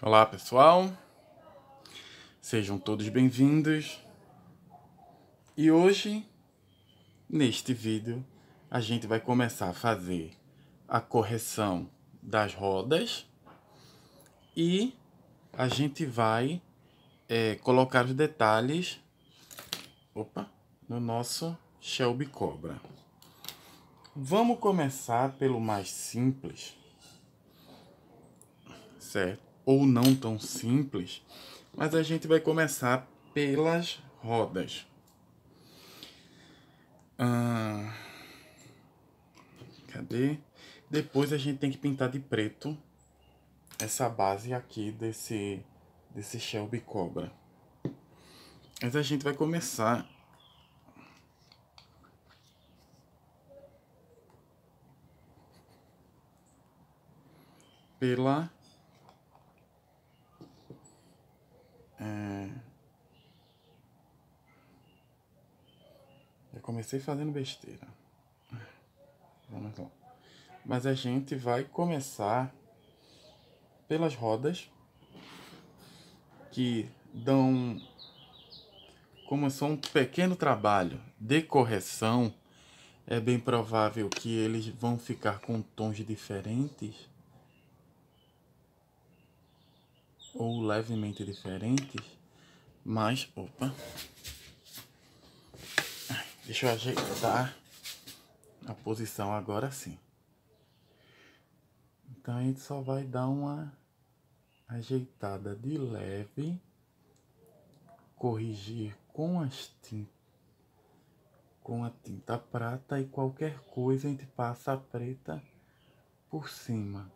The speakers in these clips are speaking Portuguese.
Olá pessoal, sejam todos bem-vindos. E hoje, neste vídeo, a gente vai começar a fazer a correção das rodas e a gente vai colocar os detalhes no nosso Shelby Cobra. Vamos começar pelo mais simples, certo? Ou não tão simples, mas a gente vai começar pelas rodas. Cadê? Depois a gente tem que pintar de preto essa base aqui desse Shelby Cobra. Mas a gente vai começar pela já comecei fazendo besteira. Vamos lá. Mas a gente vai começar pelas rodas que dão, como são um pequeno trabalho de correção, é bem provável que eles vão ficar com tons diferentes ou levemente diferentes, mas deixa eu ajeitar a posição agora sim. Então a gente só vai dar uma ajeitada de leve, corrigir com a tinta prata, e qualquer coisa a gente passa a preta por cima.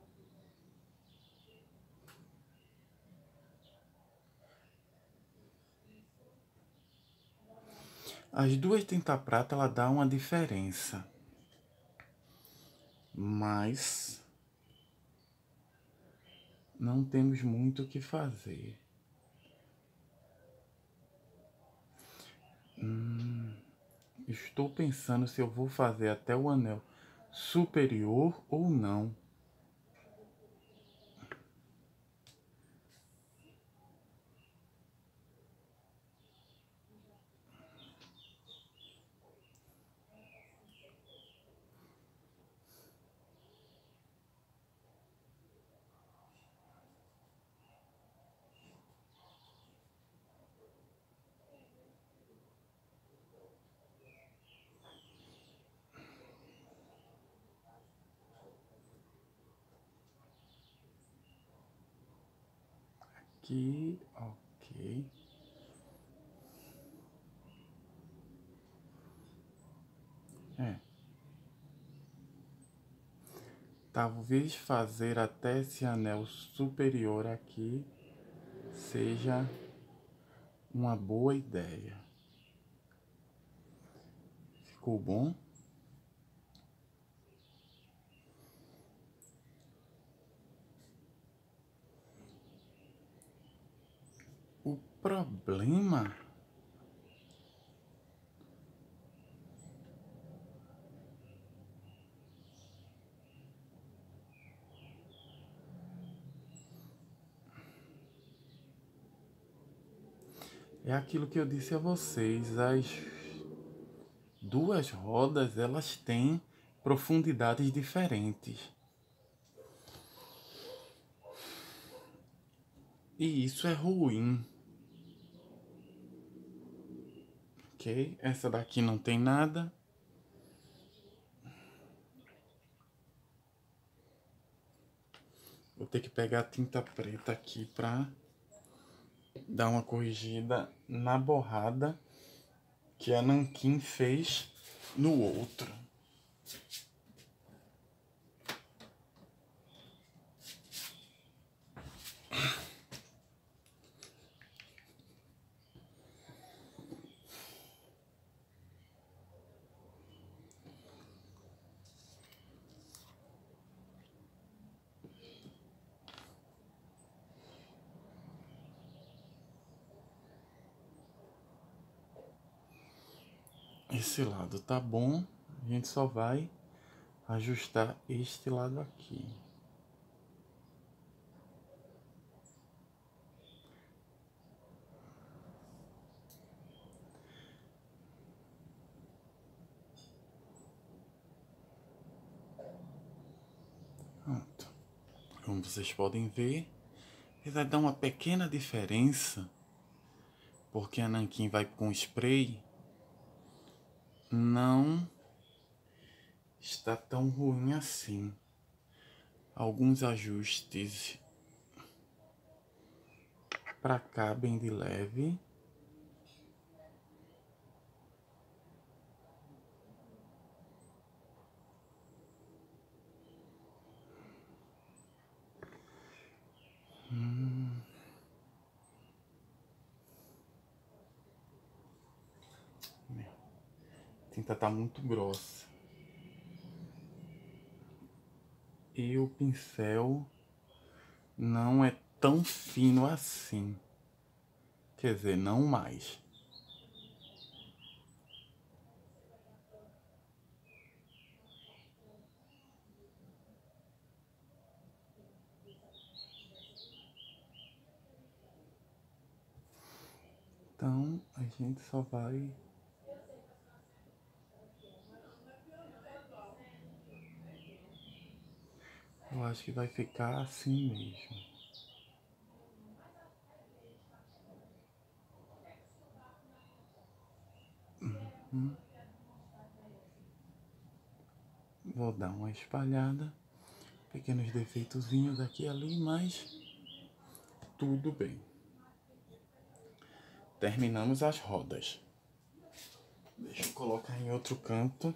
As duas tinta prata ela dá uma diferença, mas não temos muito o que fazer. Estou pensando se eu vou fazer até o anel superior ou não. Aqui, ok. Talvez fazer até esse anel superior aqui seja uma boa ideia. Ficou bom? O problema é aquilo que eu disse a vocês. As duas rodas, elas têm profundidades diferentes. E isso é ruim. Ok? Essa daqui não tem nada. Vou ter que pegar a tinta preta aqui pra dar uma corrigida na borrada que a Nanquim fez no outro. Esse lado tá bom, a gente só vai ajustar este lado aqui. Pronto. Como vocês podem ver, vai dar uma pequena diferença, porque a nanquim vai com spray, não está tão ruim assim. Alguns ajustes para cá bem de leve. A tinta tá muito grossa. E o pincel não é tão fino assim. Quer dizer, não mais. Então, a gente só vai... Eu acho que vai ficar assim mesmo. Vou dar uma espalhada. Pequenos defeitozinhos aqui e ali, mas tudo bem. Terminamos as rodas. Deixa eu colocar em outro canto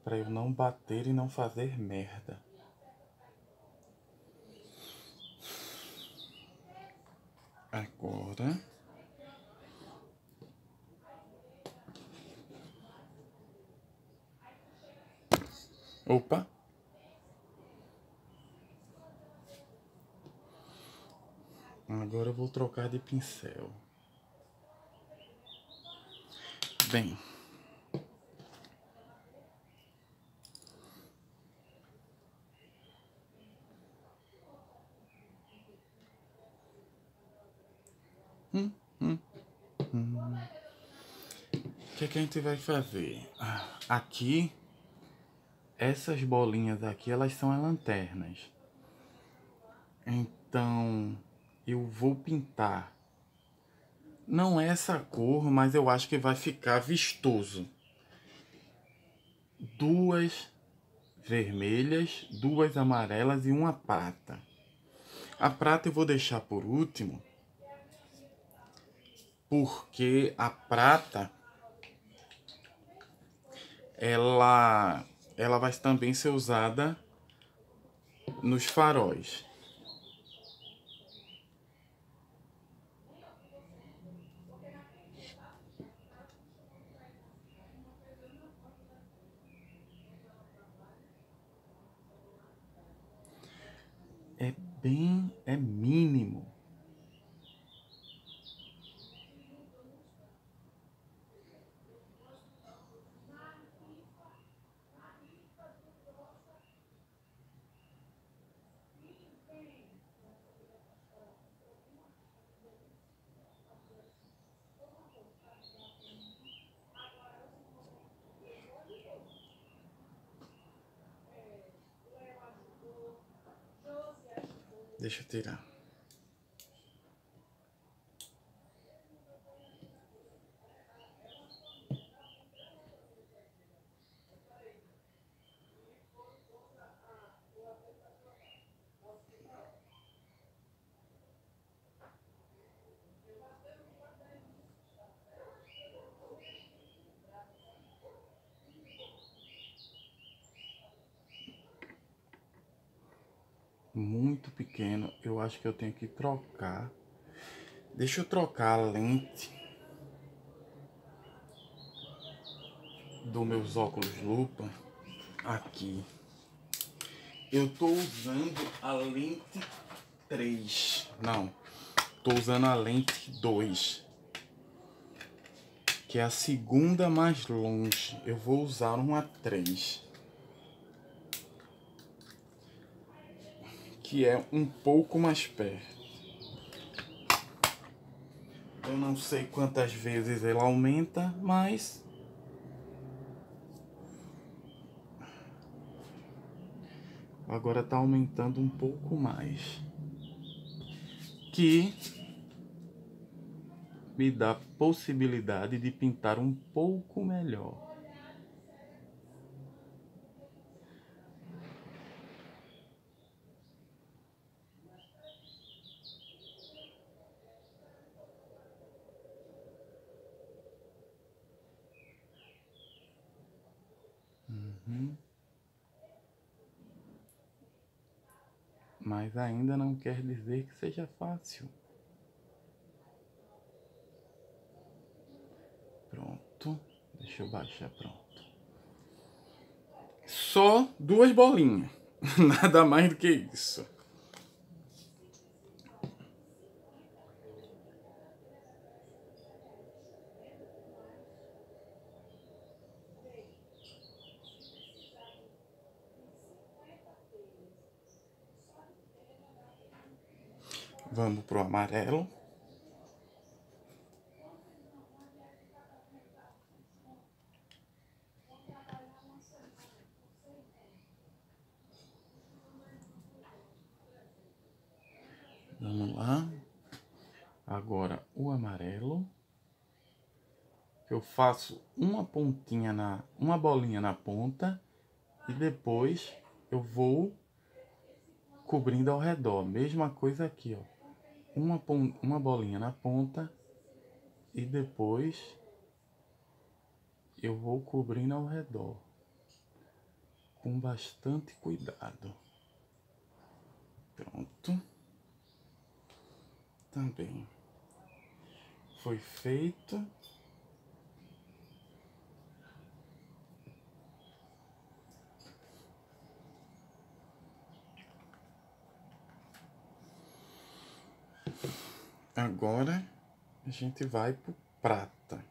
para eu não bater e não fazer merda. Agora opa! Agora eu vou trocar de pincel. Bem, o que é que a gente vai fazer? Aqui, essas bolinhas aqui, elas são as lanternas. Então, eu vou pintar. Não é essa cor, mas eu acho que vai ficar vistoso. Duas vermelhas, duas amarelas e uma prata. A prata eu vou deixar por último, porque a prata ela vai também ser usada nos faróis. É mínimo. Deixa eu tirar. Muito pequeno, eu acho que eu tenho que trocar. Deixa eu trocar a lente dos meus óculos lupa aqui. Eu tô usando a lente 3. Não, tô usando a lente 2, que é a segunda mais longe. Eu vou usar uma 3, que é um pouco mais perto. Eu não sei quantas vezes ela aumenta, mas Agora tá aumentando um pouco mais. Que me dá possibilidade de pintar um pouco melhor. Mas ainda não quer dizer que seja fácil. Pronto. Deixa eu baixar, pronto. Só 2 bolinhas. Nada mais do que isso. Vamos pro amarelo. Vamos lá. Agora o amarelo. Eu faço uma bolinha na ponta e depois eu vou cobrindo ao redor. Mesma coisa aqui, ó. Uma bolinha na ponta e depois eu vou cobrindo ao redor. Com bastante cuidado. Pronto. Também foi feito. Agora a gente vai pro prata.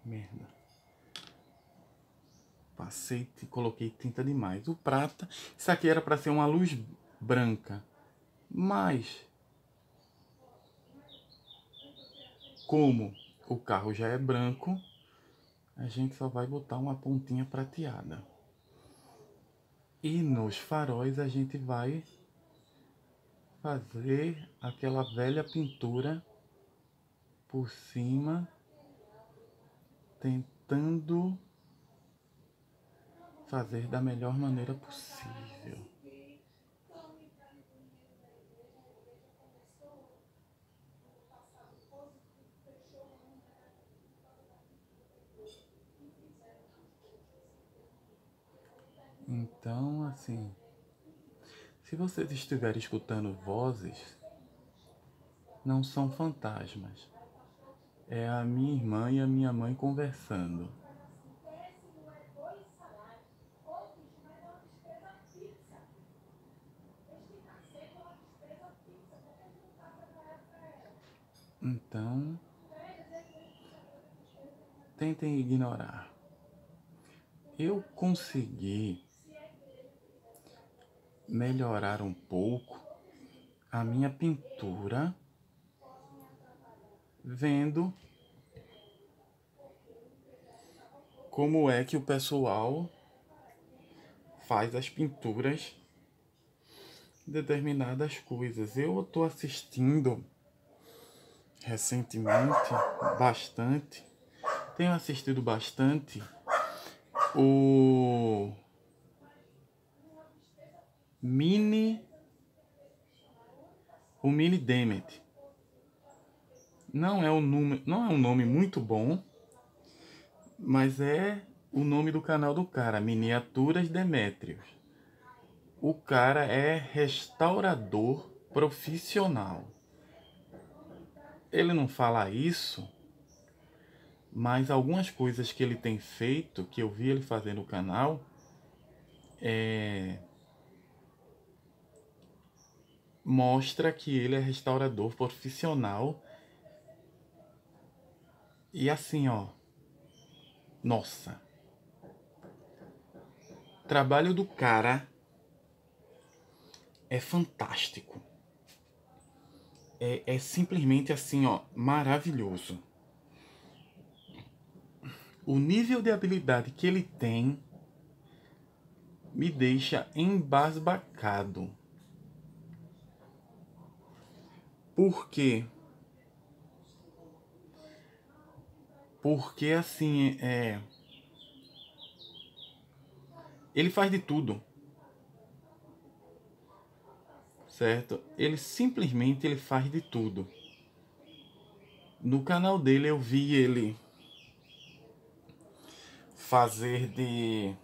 Merda. Passei e coloquei tinta demais. O prata, isso aqui era para ser uma luz branca. Mas, como o carro já é branco, a gente só vai botar uma pontinha prateada. E nos faróis a gente vai fazer aquela velha pintura por cima, tentando fazer da melhor maneira possível. Então, assim, se vocês estiverem escutando vozes, não são fantasmas. É a minha irmã e a minha mãe conversando. Então, tentem ignorar. Eu consegui melhorar um pouco a minha pintura vendo como é que o pessoal faz as pinturas de determinadas coisas. Eu estou assistindo recentemente bastante, tenho assistido bastante o Mini Demet. Não é um nome muito bom, mas é o nome do canal do cara, Miniaturas Demétrios. O cara é restaurador profissional. Ele não fala isso, mas algumas coisas que ele tem feito, que eu vi ele fazer no canal, mostra que ele é restaurador profissional. E assim, ó, nossa, o trabalho do cara é fantástico. É simplesmente assim, ó, maravilhoso. o nível de habilidade que ele tem me deixa embasbacado. Por quê? Porque assim, ele faz de tudo, certo? Ele faz de tudo. No canal dele eu vi ele fazer de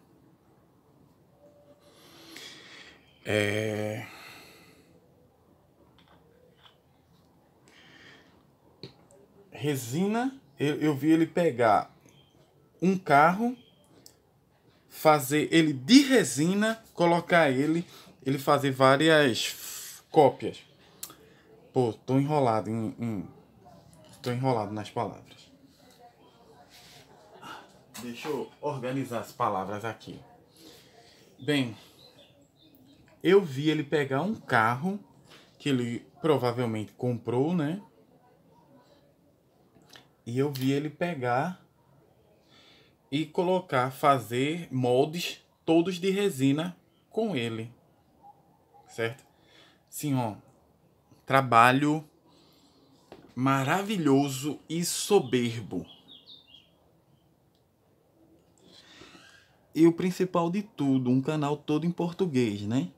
resina. Eu vi ele pegar um carro, fazer ele de resina, colocar ele fazer várias cópias. Pô, tô enrolado tô enrolado nas palavras. Deixa eu organizar as palavras aqui. Bem, eu vi ele pegar um carro que ele provavelmente comprou, né? E eu vi ele pegar e colocar, fazer moldes todos de resina com ele, certo? Sim, ó, trabalho maravilhoso e soberbo. E o principal de tudo, um canal todo em português, né?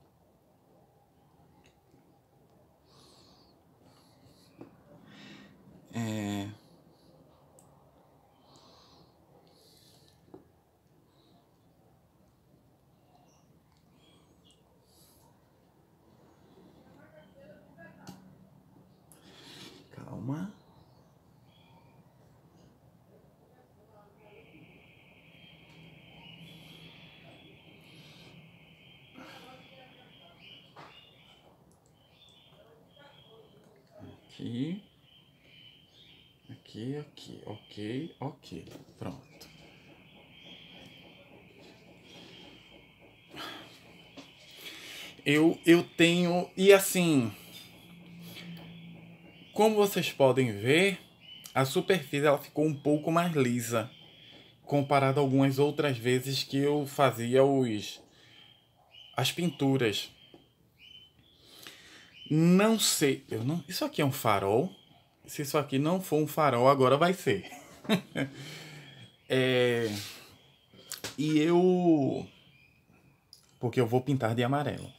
Calma. Aqui. Aqui. Ok. Pronto. Eu tenho... E assim... Como vocês podem ver, a superfície ela ficou um pouco mais lisa. Comparado a algumas outras vezes que eu fazia as pinturas. Não sei... Isso aqui é um farol? Se isso aqui não for um farol, agora vai ser. E eu... Porque eu vou pintar de amarelo.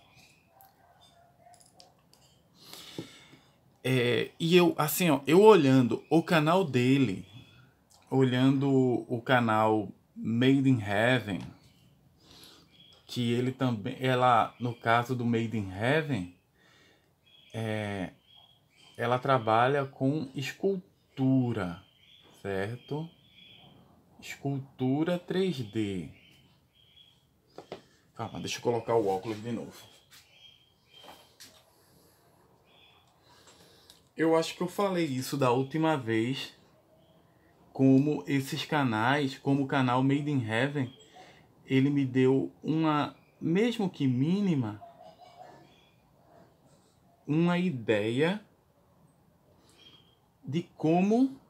E eu, assim, ó, eu olhando o canal dele, olhando o canal Made in Heaven, que ele também, ela, no caso do Made in Heaven, ela trabalha com escultura, certo? Escultura 3D. Calma, deixa eu colocar o óculos de novo. Eu acho que eu falei isso da última vez, como esses canais, como o canal Made in Heaven, ele me deu uma, mesmo que mínima, uma ideia de como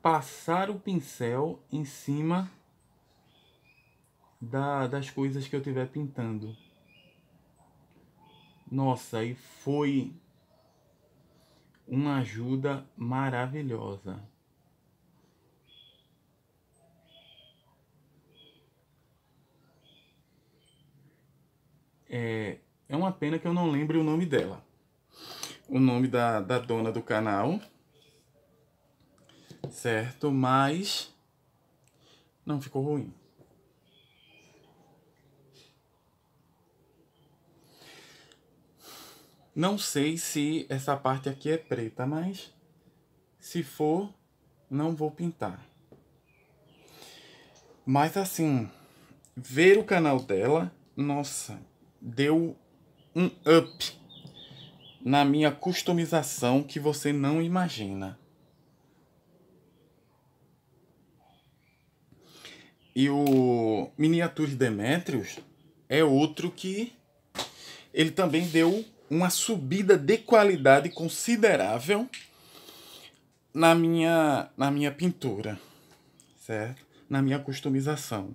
passar o pincel em cima das coisas que eu estiver pintando. Nossa, e foi uma ajuda maravilhosa. É uma pena que eu não lembre o nome dela. O nome da dona do canal. Certo? Mas não ficou ruim. Não sei se essa parte aqui é preta, mas se for, não vou pintar. Mas assim, ver o canal dela, nossa, deu um up na minha customização que você não imagina. E o Miniatures Demetrius é outro que ele também deu uma subida de qualidade considerável na minha pintura, certo? Na minha customização.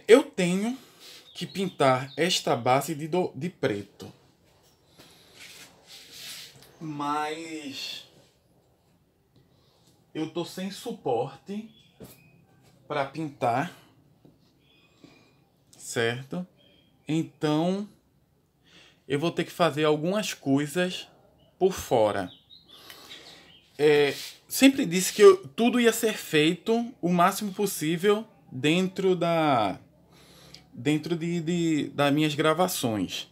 Eu tenho que pintar esta base de preto. Mas eu tô sem suporte para pintar, certo? Então eu vou ter que fazer algumas coisas por fora. Sempre disse que tudo ia ser feito o máximo possível dentro das minhas gravações.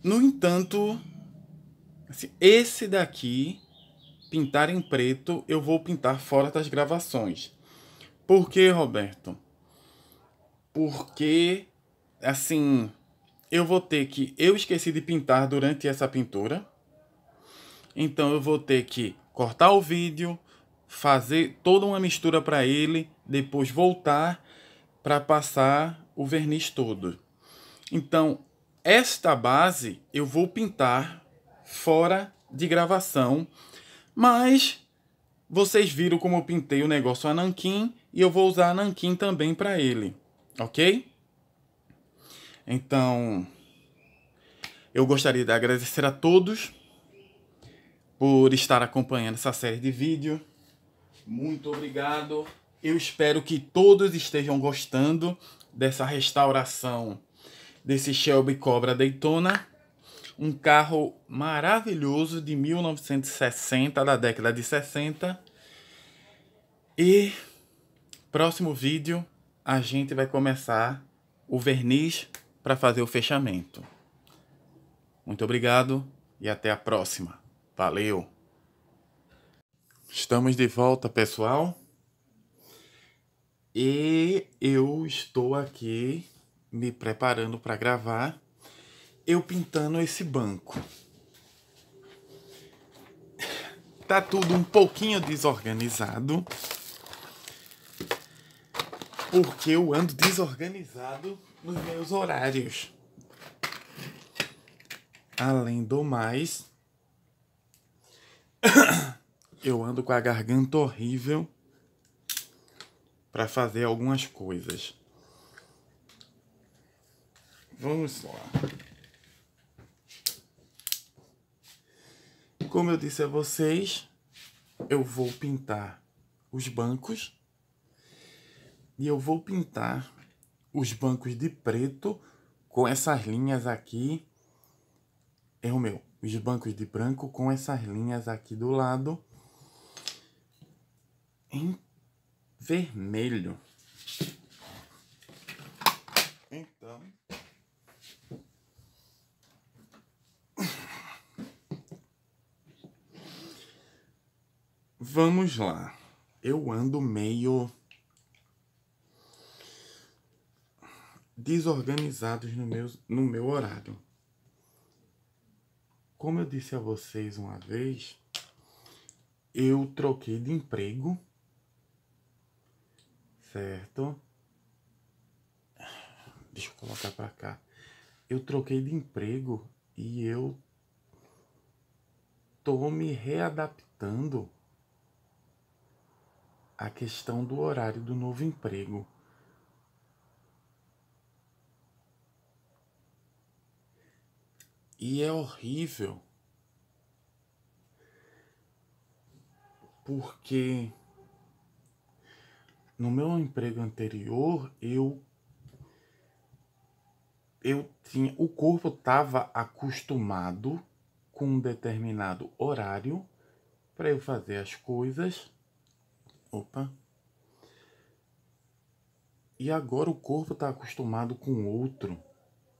No entanto, assim, esse daqui, pintar em preto, eu vou pintar fora das gravações. Por quê, Roberto? Porque, assim, eu esqueci de pintar durante essa pintura. Então eu vou ter que cortar o vídeo, fazer toda uma mistura para ele, depois voltar para passar o verniz todo. Então, esta base eu vou pintar fora de gravação, mas vocês viram como eu pintei o negócio a nanquim e eu vou usar a nanquim também para ele, ok? Então, eu gostaria de agradecer a todos por estar acompanhando essa série de vídeo. Muito obrigado. Eu espero que todos estejam gostando dessa restauração desse Shelby Cobra Daytona. Um carro maravilhoso de 1960, da década de 60. E próximo vídeo a gente vai começar o verniz para fazer o fechamento. Muito obrigado e até a próxima. Valeu! Estamos de volta, pessoal. E eu estou aqui me preparando para gravar, eu pintando esse banco. Tá tudo um pouquinho desorganizado, porque eu ando desorganizado nos meus horários. Além do mais, eu ando com a garganta horrível para fazer algumas coisas. Vamos lá. Como eu disse a vocês, eu vou pintar os bancos. E eu vou pintar os bancos de preto com essas linhas aqui. Os bancos de branco com essas linhas aqui do lado em vermelho. Então, vamos lá. Eu ando meio desorganizados no meu horário. Como eu disse a vocês uma vez, eu troquei de emprego, certo? Deixa eu colocar pra cá. Eu troquei de emprego e eu tô me readaptando à questão do horário do novo emprego. E é horrível, porque no meu emprego anterior, o corpo estava acostumado com um determinado horário para eu fazer as coisas. E agora o corpo está acostumado com outro.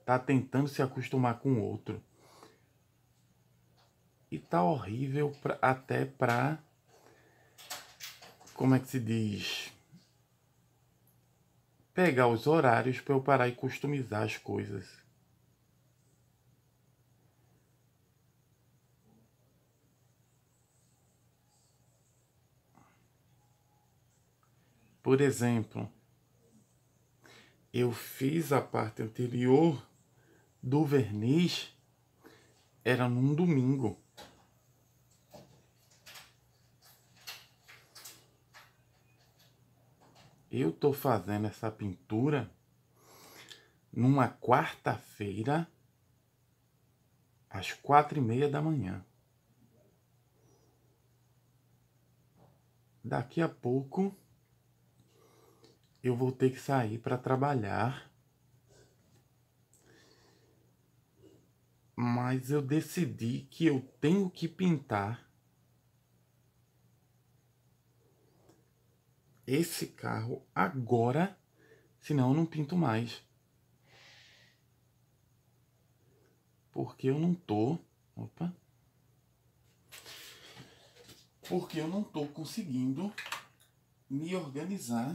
Está tentando se acostumar com outro. E tá horrível até pra... Como é que se diz? Pegar os horários para eu parar e customizar as coisas. Por exemplo, eu fiz a parte anterior do verniz, era num domingo. Eu tô fazendo essa pintura numa quarta-feira, às 4:30 da manhã. Daqui a pouco eu vou ter que sair para trabalhar, mas eu decidi que eu tenho que pintar esse carro agora, senão eu não pinto mais. Porque eu não tô... Opa! Porque eu não tô conseguindo me organizar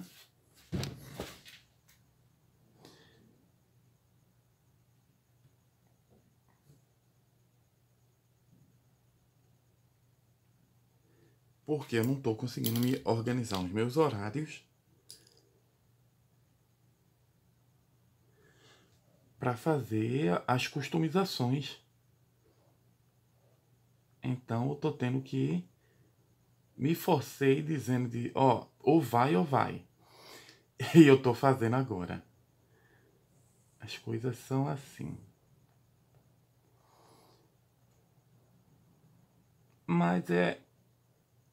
porque eu não tô conseguindo me organizar os meus horários para fazer as customizações. Então eu tô tendo que me forcei dizendo de, ó, ou vai ou vai. E eu tô fazendo agora. As coisas são assim. Mas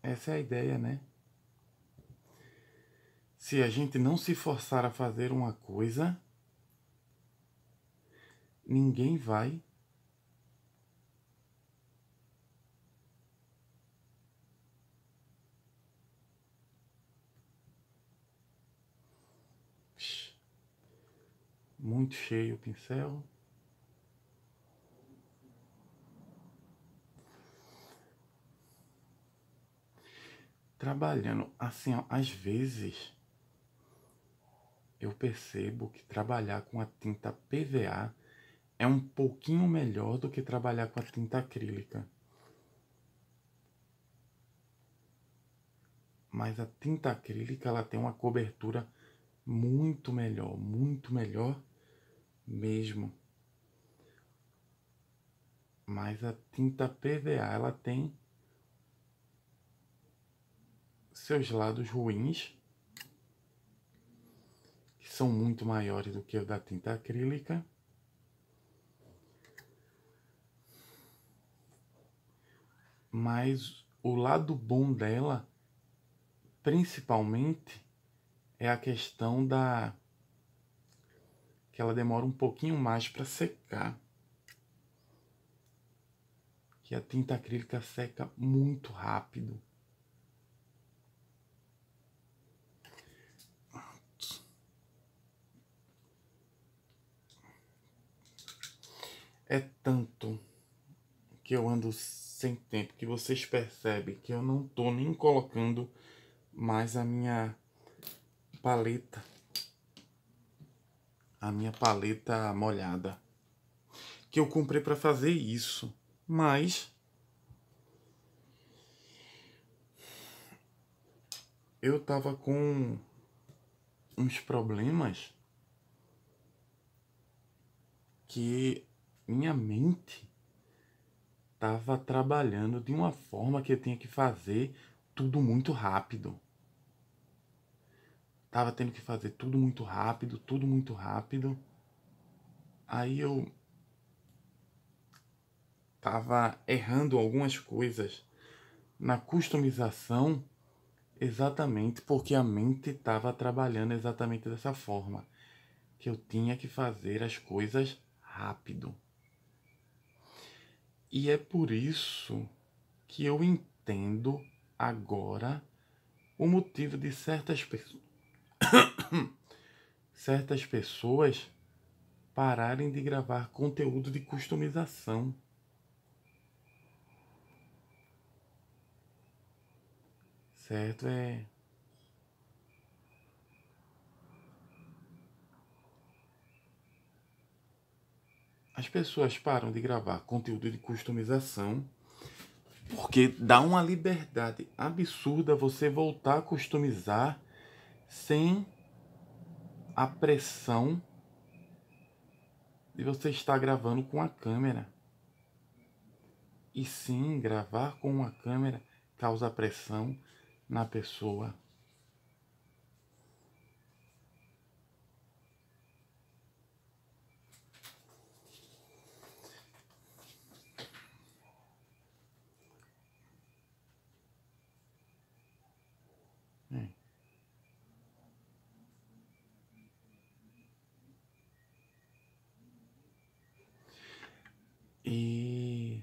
essa é a ideia, né? Se a gente não se forçar a fazer uma coisa, ninguém vai. Muito cheio o pincel. Trabalhando assim, ó, às vezes eu percebo que trabalhar com a tinta PVA é um pouquinho melhor do que trabalhar com a tinta acrílica. Mas a tinta acrílica ela tem uma cobertura muito melhor mesmo. Mas a tinta PVA ela tem seus lados ruins, que são muito maiores do que o da tinta acrílica. Mas o lado bom dela, principalmente, é a questão que ela demora um pouquinho mais para secar. Que a tinta acrílica seca muito rápido. É tanto que eu ando sem tempo que vocês percebem que eu não tô nem colocando mais a minha paleta molhada, que eu comprei para fazer isso, mas eu tava com uns problemas que minha mente tava trabalhando de uma forma que eu tinha que fazer tudo muito rápido. Tava tendo que fazer tudo muito rápido, tudo muito rápido. Aí eu tava errando algumas coisas na customização, exatamente porque a mente estava trabalhando exatamente dessa forma, que eu tinha que fazer as coisas rápido. E é por isso que eu entendo agora o motivo de certas pessoas pararem de gravar conteúdo de customização. Certo? As pessoas param de gravar conteúdo de customização porque dá uma liberdade absurda você voltar a customizar sem a pressão de você estar gravando com a câmera. E sim, gravar com uma câmera causa pressão na pessoa. E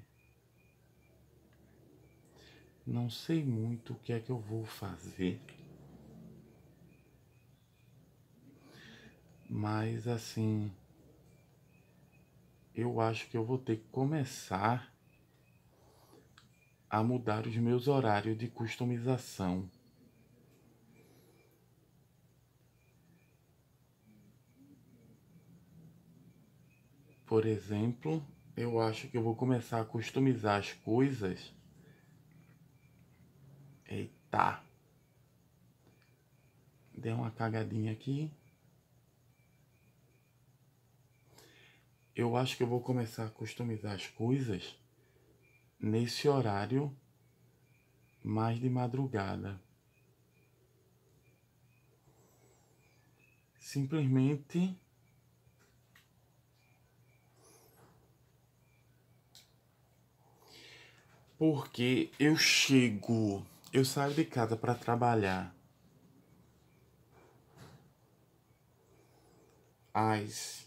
não sei muito o que é que eu vou fazer. Mas assim, eu acho que eu vou ter que começar a mudar os meus horários de customização. Por exemplo, eu acho que eu vou começar a customizar as coisas. Eita! Deu uma cagadinha aqui. Eu acho que eu vou começar a customizar as coisas nesse horário mais de madrugada. Simplesmente porque eu saio de casa para trabalhar às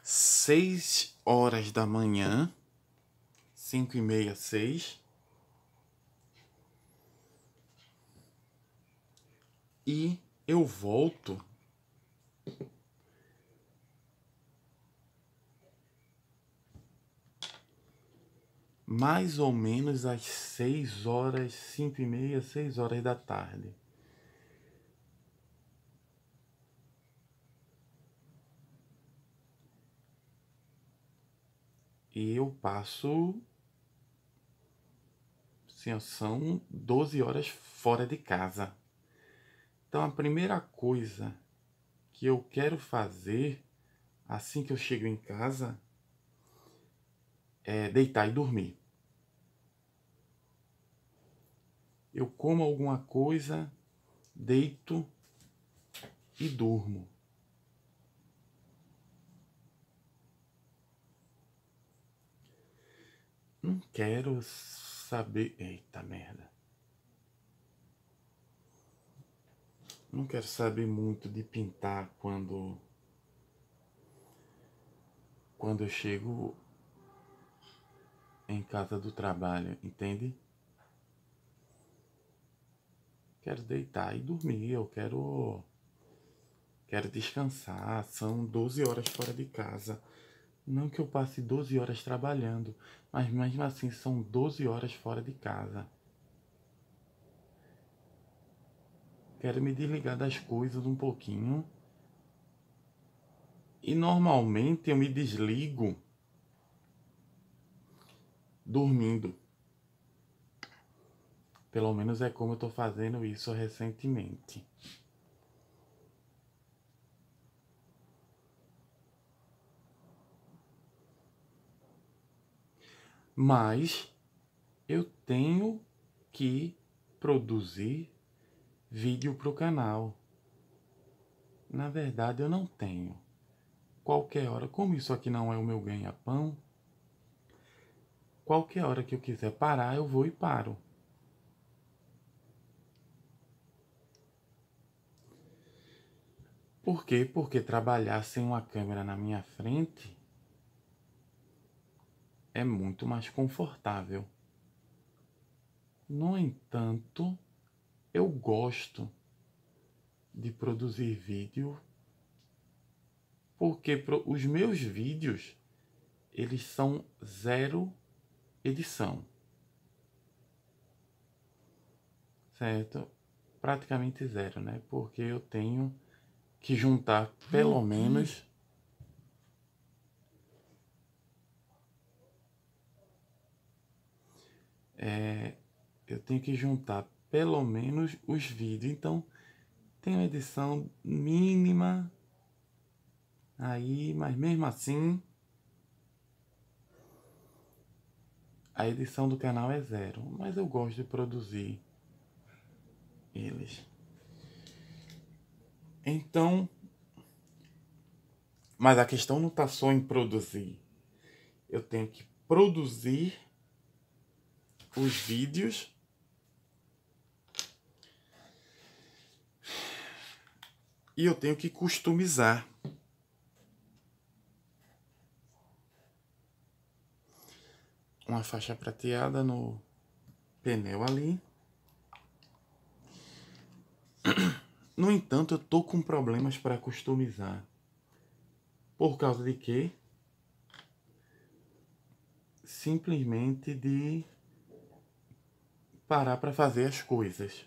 6 horas da manhã, 5h30, 6. E eu volto mais ou menos às 6 horas, 5h30, 6 horas da tarde. E eu passo, assim, são 12 horas fora de casa. Então a primeira coisa que eu quero fazer assim que eu chego em casa é deitar e dormir. Eu como alguma coisa, deito e durmo. Não quero saber... Eita merda. Não quero saber muito de pintar quando eu chego em casa do trabalho, entende? Quero deitar e dormir, eu quero descansar. São 12 horas fora de casa. Não que eu passe 12 horas trabalhando, mas mesmo assim são 12 horas fora de casa. Quero me desligar das coisas um pouquinho. E normalmente eu me desligo dormindo. Pelo menos é como eu tô fazendo isso recentemente. Mas eu tenho que produzir vídeo para o canal. Na verdade eu não tenho. Qualquer hora, como isso aqui não é o meu ganha-pão, qualquer hora que eu quiser parar, eu vou e paro. Por quê? Porque trabalhar sem uma câmera na minha frente é muito mais confortável. No entanto, eu gosto de produzir vídeo porque os meus vídeos, eles são zero edição, certo? Praticamente zero, né? Porque eu tenho que juntar pelo menos eu tenho que juntar pelo menos os vídeos. Então tem uma edição mínima aí, mas mesmo assim a edição do canal é zero. Mas eu gosto de produzir eles. Então, mas a questão não está só em produzir. Eu tenho que produzir os vídeos e eu tenho que customizar. uma faixa prateada no pneu ali. No entanto, eu tô com problemas para customizar. Por causa de quê? Simplesmente de parar para fazer as coisas.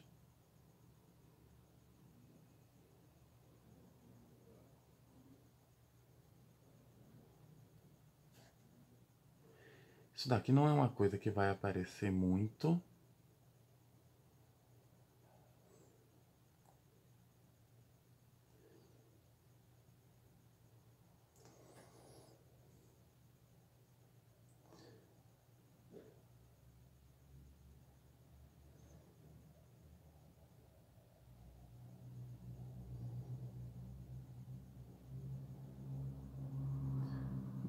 Isso daqui não é uma coisa que vai aparecer muito.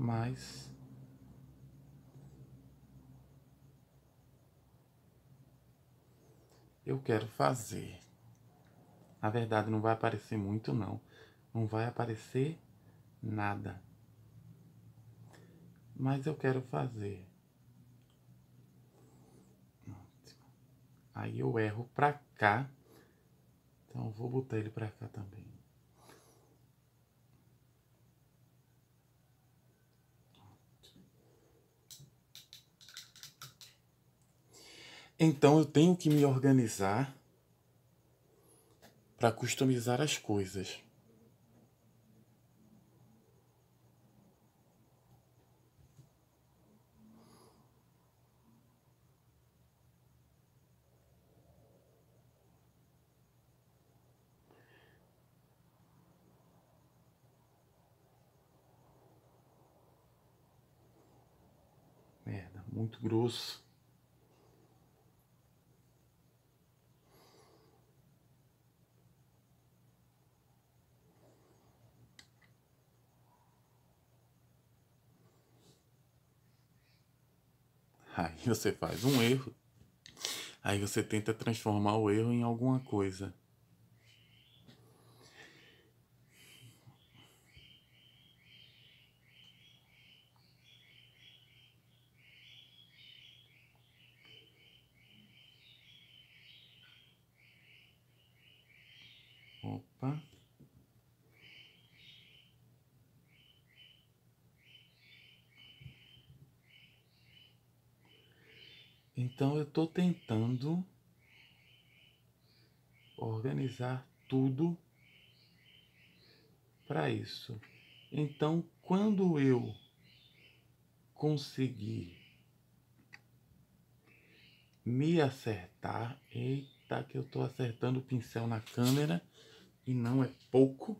Mas eu quero fazer. Na verdade, não vai aparecer muito, não. Não vai aparecer nada. Mas eu quero fazer. Aí eu erro pra cá. Então eu vou botar ele pra cá também. Então eu tenho que me organizar para customizar as coisas. Merda, muito grosso. Aí você faz um erro. Aí você tenta transformar o erro em alguma coisa. Opa. Então eu estou tentando organizar tudo para isso. Então, quando eu conseguir me acertar, eita, que eu estou acertando o pincel na câmera e não é pouco.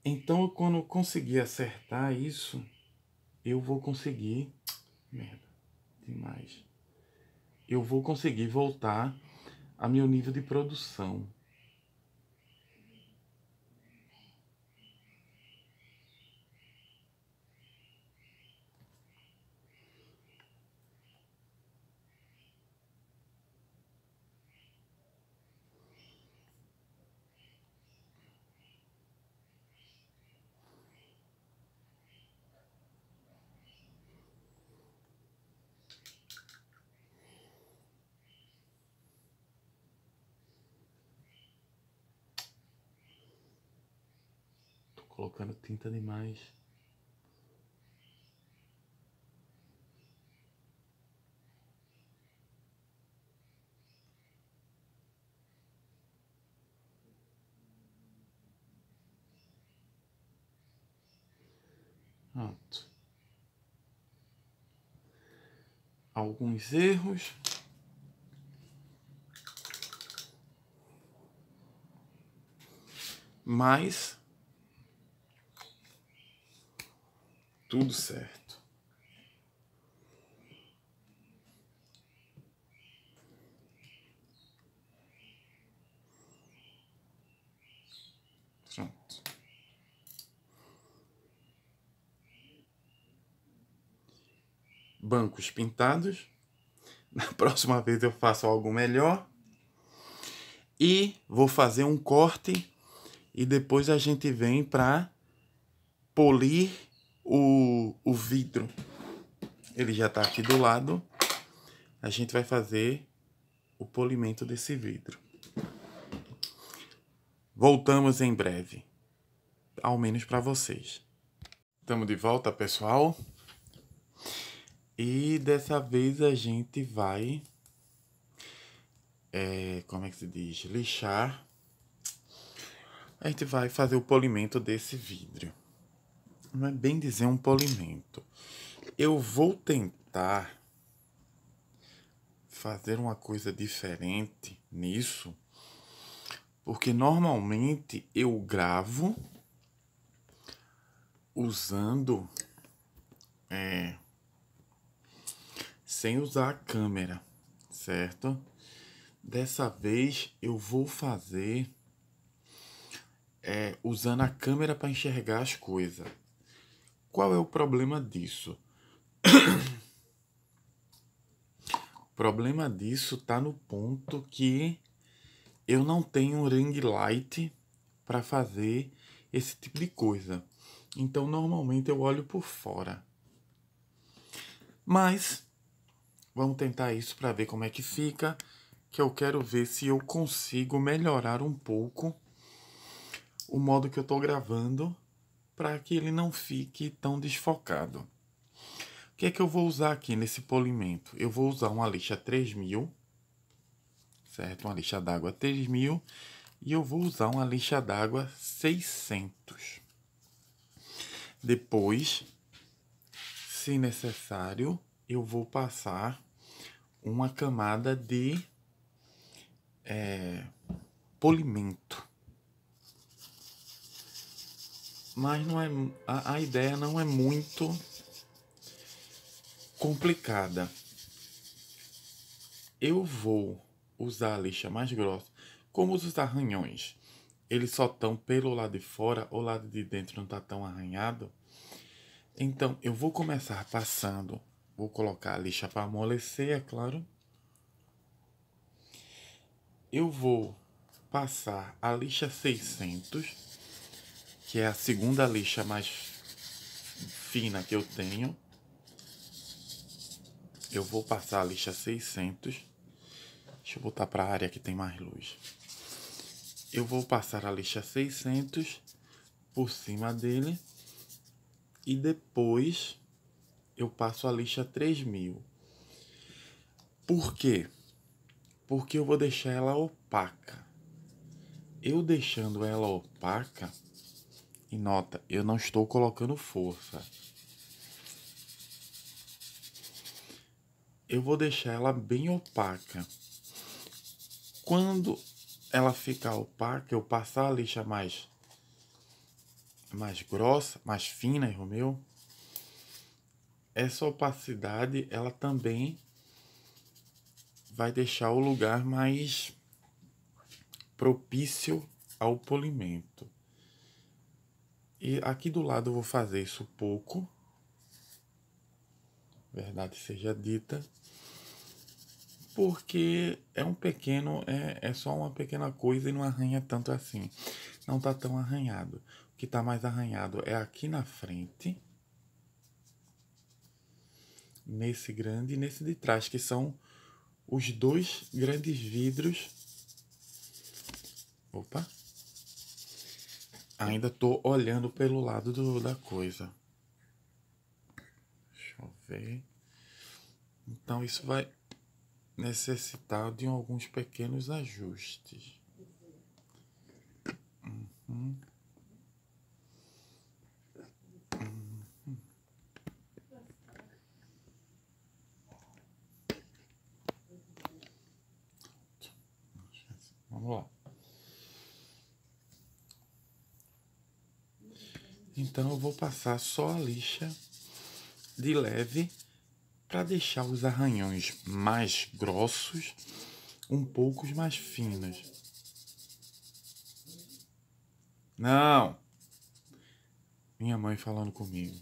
Então, quando eu conseguir acertar isso, eu vou conseguir. Merda, demais. Eu vou conseguir voltar a meu nível de produção. Tô colocando tinta demais. Pronto. Alguns erros. Mas tudo certo. Pronto. Bancos pintados. Na próxima vez eu faço algo melhor. E vou fazer um corte. E depois a gente vem para polir o vidro, ele já tá aqui do lado. A gente vai fazer o polimento desse vidro. Voltamos em breve, ao menos para vocês. Estamos de volta, pessoal. E dessa vez a gente vai, como é que se diz? Lixar. A gente vai fazer o polimento desse vidro. Não é bem dizer um polimento. Eu vou tentar fazer uma coisa diferente nisso, porque normalmente eu gravo usando sem usar a câmera, certo? Dessa vez eu vou fazer usando a câmera para enxergar as coisas. Qual é o problema disso? O problema disso tá no ponto que eu não tenho ring light para fazer esse tipo de coisa. Então, normalmente eu olho por fora. Mas, vamos tentar isso para ver como é que fica. Que eu quero ver se eu consigo melhorar um pouco o modo que eu tô gravando para que ele não fique tão desfocado. O que é que eu vou usar aqui nesse polimento? Eu vou usar uma lixa 3000, certo? Uma lixa d'água 3000 e eu vou usar uma lixa d'água 600. Depois, se necessário, eu vou passar uma camada de polimento. Mas não é, a ideia não é muito complicada. Eu vou usar a lixa mais grossa. Como os arranhões, eles só estão pelo lado de fora, o lado de dentro não está tão arranhado. Então, eu vou começar passando, vou colocar a lixa para amolecer, é claro. Eu vou passar a lixa 600, que é a segunda lixa mais fina que eu tenho. Eu vou passar a lixa 600. Deixa eu botar para a área que tem mais luz. Eu vou passar a lixa 600 por cima dele. E depois eu passo a lixa 3000. Por quê? Porque eu vou deixar ela opaca. Eu deixando ela opaca, e nota, eu não estou colocando força. Eu vou deixar ela bem opaca. Quando ela ficar opaca, eu passar a lixa mais grossa, mais fina, erro meu, essa opacidade, ela também vai deixar o lugar mais propício ao polimento. E aqui do lado eu vou fazer isso pouco, verdade seja dita, porque é um pequeno, é só uma pequena coisa e não arranha tanto assim. Não tá tão arranhado. O que tá mais arranhado é aqui na frente, nesse grande e nesse de trás, que são os dois grandes vidros. Opa! Ainda tô olhando pelo lado da coisa. Deixa eu ver. Então isso vai necessitar de alguns pequenos ajustes. Vamos lá. Então eu vou passar só a lixa de leve para deixar os arranhões mais grossos um pouco mais finos. Não! Minha mãe falando comigo.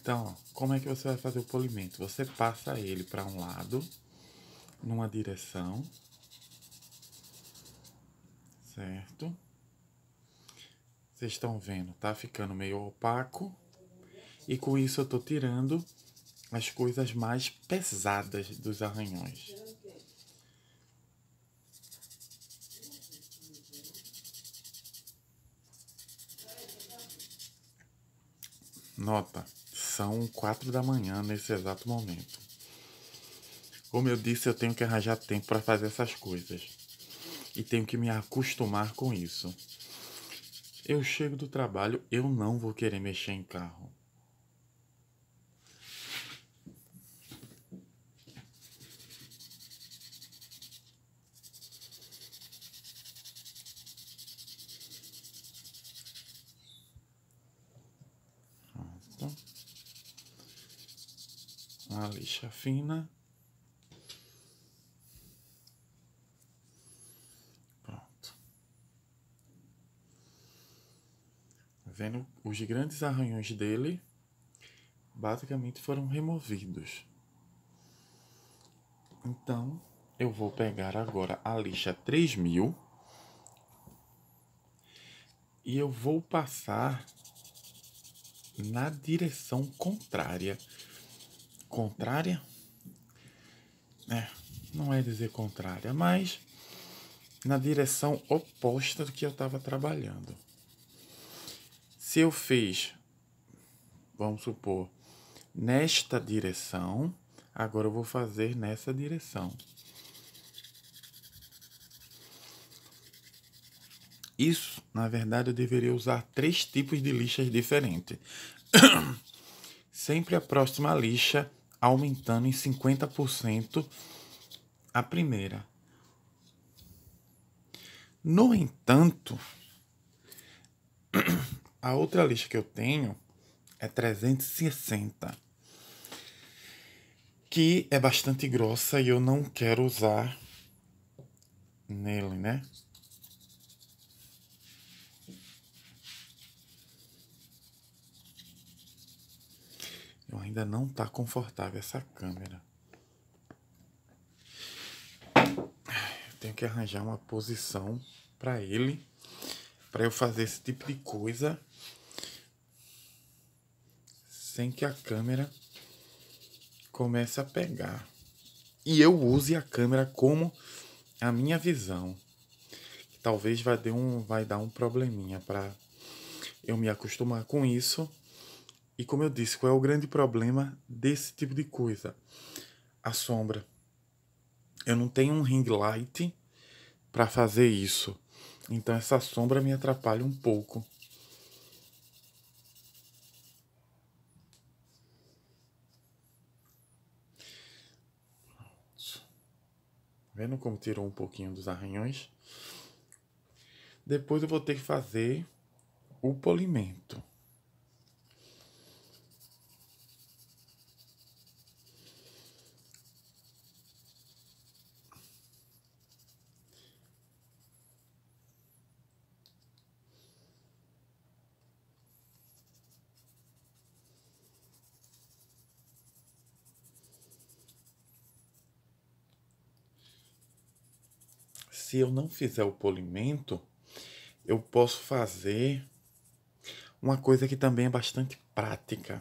Então, ó, como é que você vai fazer o polimento? Você passa ele para um lado, numa direção, certo? Vocês estão vendo, tá ficando meio opaco. E com isso eu tô tirando as coisas mais pesadas dos arranhões. Nota, são 4 da manhã nesse exato momento. Como eu disse, eu tenho que arranjar tempo para fazer essas coisas. E tenho que me acostumar com isso. Eu chego do trabalho, eu não vou querer mexer em carro. Pronto. Uma lixa fina. Pronto. Vendo, os grandes arranhões dele basicamente foram removidos. Então, eu vou pegar agora a lixa 3000 e eu vou passar na direção contrária. Contrária? Não é dizer contrária, mas na direção oposta do que eu estava trabalhando. Se eu fiz, vamos supor, nesta direção, agora eu vou fazer nessa direção. Isso, na verdade, eu deveria usar 3 tipos de lixas diferentes. Sempre a próxima lixa aumentando em 50% a primeira. No entanto, a outra lixa que eu tenho é 360, que é bastante grossa e eu não quero usar nele, né? Eu ainda não tá confortável essa câmera. Eu tenho que arranjar uma posição para ele, para eu fazer esse tipo de coisa sem que a câmera comece a pegar. E eu use a câmera como a minha visão. Talvez vai dar um probleminha para eu me acostumar com isso. E como eu disse, qual é o grande problema desse tipo de coisa? A sombra. Eu não tenho um ring light para fazer isso. Então essa sombra me atrapalha um pouco. Vendo como tirou um pouquinho dos arranhões? Depois eu vou ter que fazer o polimento. Se eu não fizer o polimento, eu posso fazer uma coisa que também é bastante prática.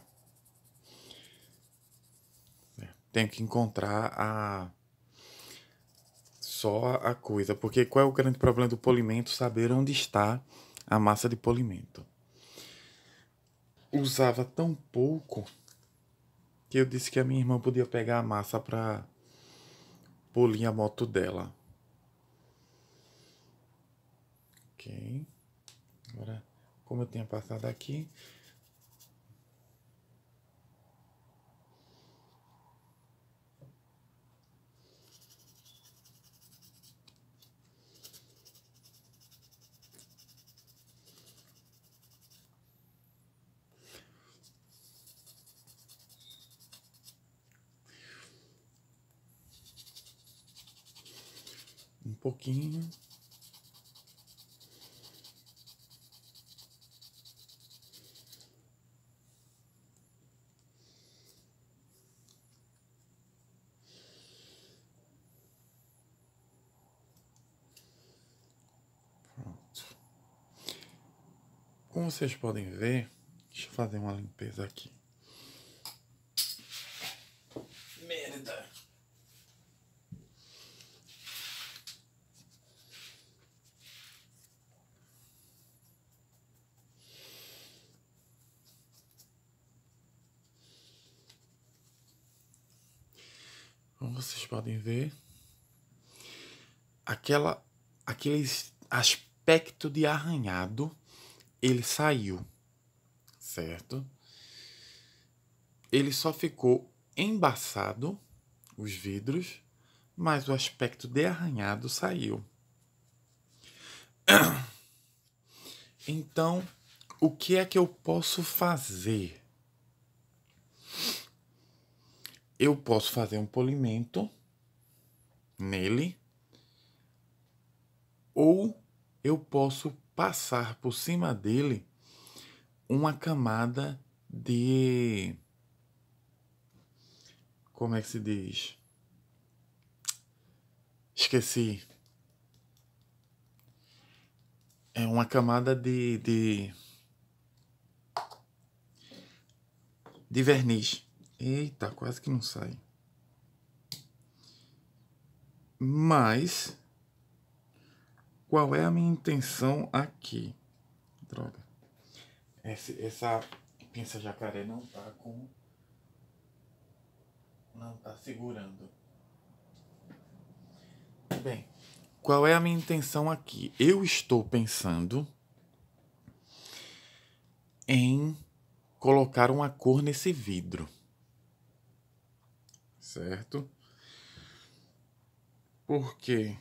Tenho que encontrar só a coisa, porque qual é o grande problema do polimento? Saber onde está a massa de polimento. Usava tão pouco que eu disse que a minha irmã podia pegar a massa para polir a moto dela. Ok. Agora, como eu tinha passado aqui, um pouquinho. Como vocês podem ver, deixa eu fazer uma limpeza aqui. Merda! Como vocês podem ver, aquele aspecto de arranhado, ele saiu, certo? Ele só ficou embaçado, os vidros, mas o aspecto de arranhado saiu. Então, o que é que eu posso fazer? Eu posso fazer um polimento nele, ou eu posso passar por cima dele uma camada de... Como é que se diz? Esqueci. É uma camada de verniz. Eita, quase que não sai. Mas, qual é a minha intenção aqui? Droga. Essa pinça jacaré não tá segurando. Bem, qual é a minha intenção aqui? Eu estou pensando em colocar uma cor nesse vidro, certo? Por quê?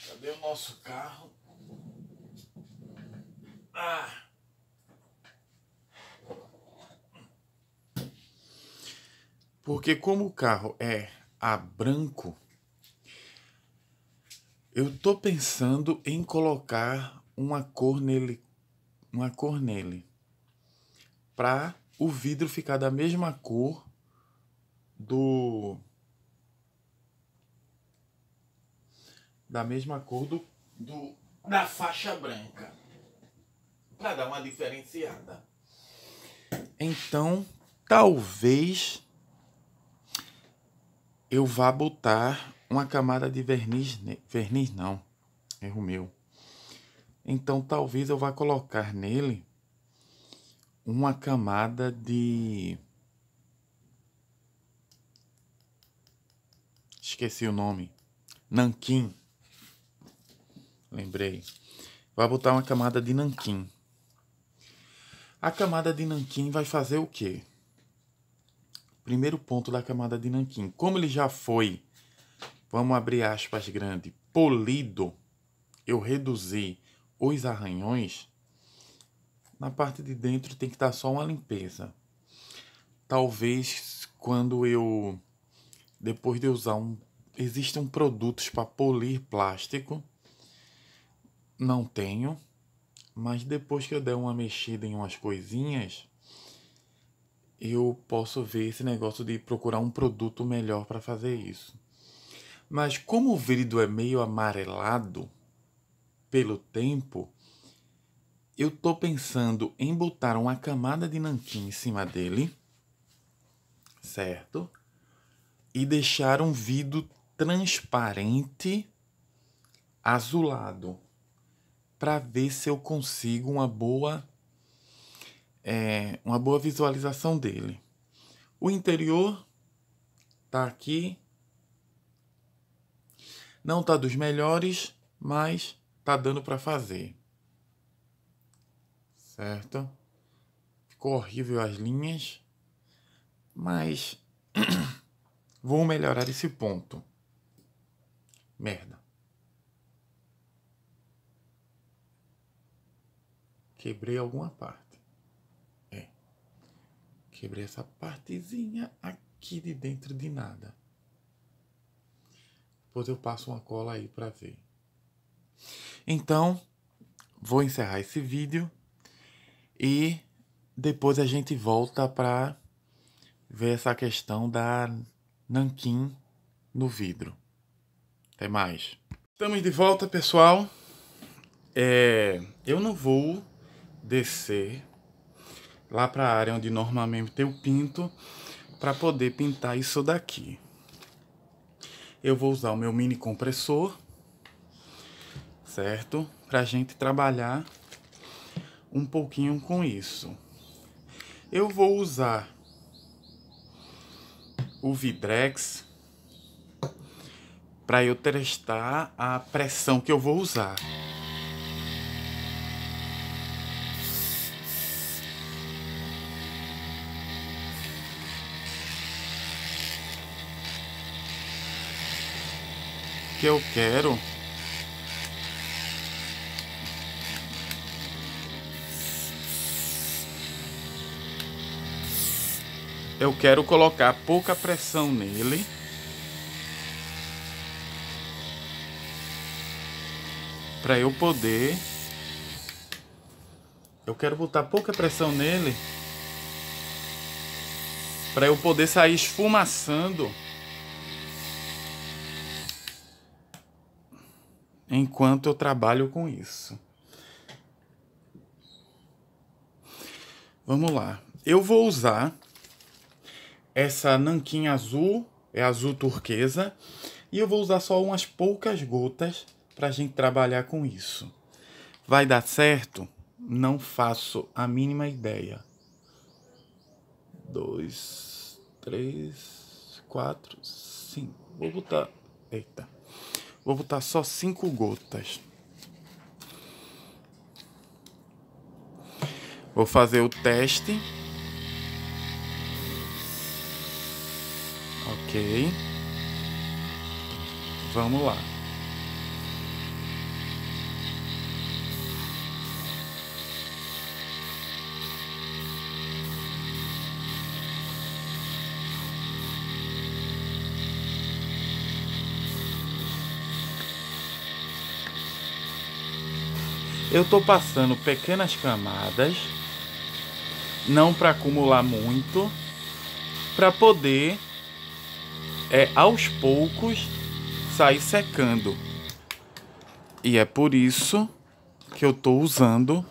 Cadê o nosso carro? Porque como o carro é a branco, eu tô pensando em colocar uma cor nele, para o vidro ficar da mesma cor da faixa branca, para dar uma diferenciada. Então, talvez eu vá botar uma camada de verniz não, erro meu. Então, talvez eu vá colocar nele uma camada de... Esqueci o nome. Nanquim. Lembrei. Vai botar uma camada de nanquim. A camada de nanquim vai fazer o quê? Primeiro ponto da camada de nanquim. Como ele já foi, vamos abrir aspas grande, polido, eu reduzi os arranhões, na parte de dentro tem que dar só uma limpeza. Talvez quando depois de usar existem produtos para polir plástico, não tenho, mas depois que eu der uma mexida em umas coisinhas, eu posso ver esse negócio de procurar um produto melhor para fazer isso. Mas como o vidro é meio amarelado pelo tempo, eu tô pensando em botar uma camada de nanquim em cima dele, certo? E deixar um vidro transparente azulado, para ver se eu consigo uma boa visualização dele. O interior tá aqui, não tá dos melhores, mas tá dando para fazer, certo? Ficou horrível as linhas, mas vou melhorar esse ponto. Merda. Quebrei alguma parte. Quebrei essa partezinha aqui de dentro de nada. Depois eu passo uma cola aí para ver. Então, vou encerrar esse vídeo e depois a gente volta para ver essa questão da nanquim no vidro. Até mais. Estamos de volta, pessoal. Eu não vou descer lá para a área onde normalmente eu pinto para poder pintar isso daqui. Eu vou usar o meu mini compressor, certo? Pra gente trabalhar um pouquinho com isso. Eu vou usar o Vidrex para eu testar a pressão que eu vou usar. Que eu quero colocar pouca pressão nele para eu poder. Eu quero botar pouca pressão nele para eu poder sair esfumaçando enquanto eu trabalho com isso. Vamos lá. Eu vou usar essa nanquim azul, é azul turquesa, e eu vou usar só umas poucas gotas pra gente trabalhar com isso. Vai dar certo? Não faço a mínima ideia. 2, 3, 4, 5. Vou botar... Eita. Vou botar só 5 gotas. Vou fazer o teste. Ok. Vamos lá. Eu tô passando pequenas camadas, não para acumular muito, para poder aos poucos sair secando. E é por isso que eu tô usando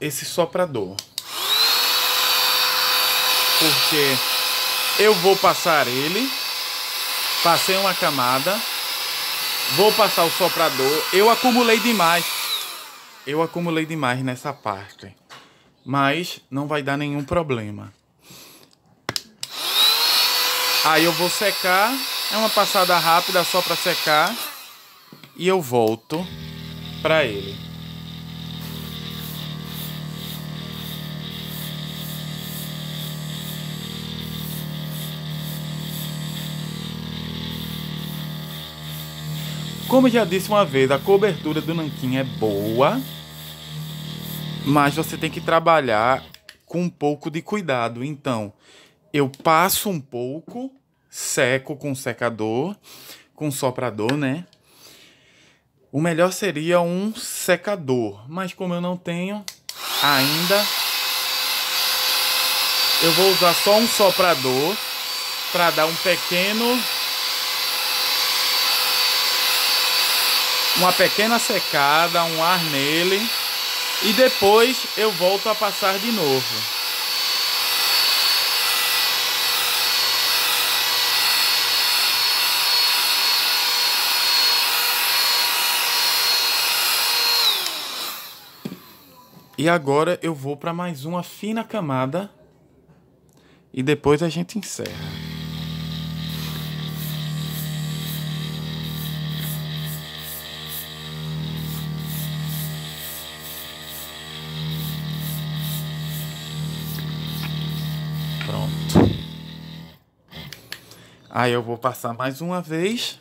esse soprador. Porque eu vou passar ele, passei uma camada, vou passar o soprador, eu acumulei demais nessa parte, mas não vai dar nenhum problema. Aí eu vou secar, é uma passada rápida só para secar e eu volto para ele. Como eu já disse uma vez, a cobertura do nanquim é boa, mas você tem que trabalhar com um pouco de cuidado. Então, eu passo um pouco, seco com secador, com soprador, né? O melhor seria um secador, mas como eu não tenho ainda, eu vou usar só um soprador para dar uma pequena secada, um ar nele, e depois eu volto a passar de novo. E agora eu vou para mais uma fina camada e depois a gente encerra. Pronto. Aí eu vou passar mais uma vez.